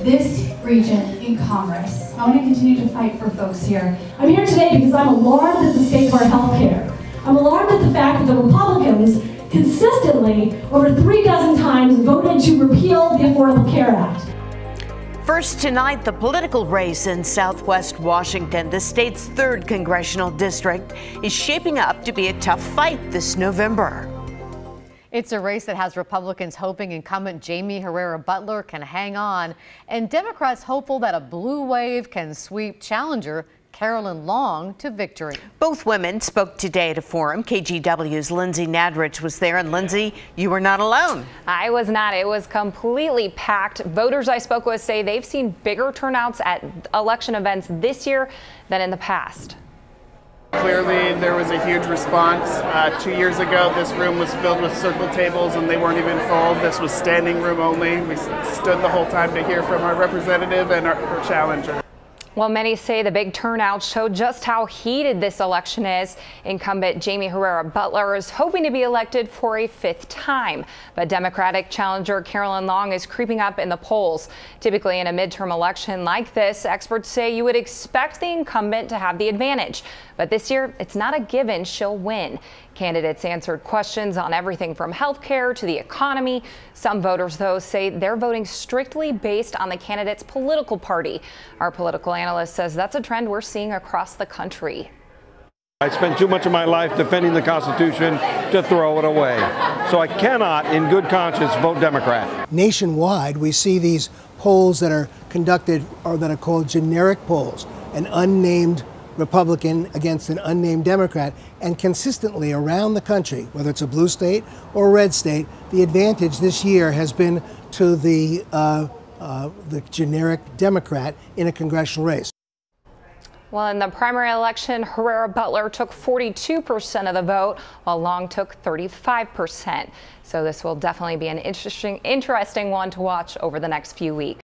This region in Congress. I want to continue to fight for folks here. I'm here today because I'm alarmed at the state of our health care. I'm alarmed at the fact that the Republicans consistently, over 36 times, voted to repeal the Affordable Care Act. First tonight, the political race in Southwest Washington, the state's 3rd Congressional District, is shaping up to be a tough fight this November. It's a race that has Republicans hoping incumbent Jaime Herrera Beutler can hang on, and Democrats hopeful that a blue wave can sweep challenger Carolyn to victory. Both women spoke today at a forum. KGW's Lindsay Nadrich was there, and Lindsay, you were not alone. I was not. It was completely packed. Voters I spoke with say they've seen bigger turnouts at election events this year than in the past. Clearly, there was a huge response. 2 years ago, this room was filled with circle tables and they weren't even full. This was standing room only. We stood the whole time to hear from our representative and our challenger. Well, many say the big turnout showed just how heated this election is. Incumbent Jaime Herrera Beutler is hoping to be elected for a 5th time, but Democratic challenger Carolyn is creeping up in the polls. Typically in a midterm election like this, experts say you would expect the incumbent to have the advantage. But this year, it's not a given she'll win. Candidates answered questions on everything from health care to the economy. Some voters, though, say they're voting strictly based on the candidate's political party. Our political analyst says that's a trend we're seeing across the country. I spent too much of my life defending the Constitution to throw it away. So I cannot, in good conscience, vote Democrat. Nationwide, we see these polls that are conducted or that are called generic polls, an unnamed Republican against an unnamed Democrat, and consistently around the country, whether it's a blue state or a red state, the advantage this year has been to the generic Democrat in a congressional race. Well, in the primary election, Herrera Beutler took 42% of the vote, while Long took 35%. So this will definitely be an interesting one to watch over the next few weeks.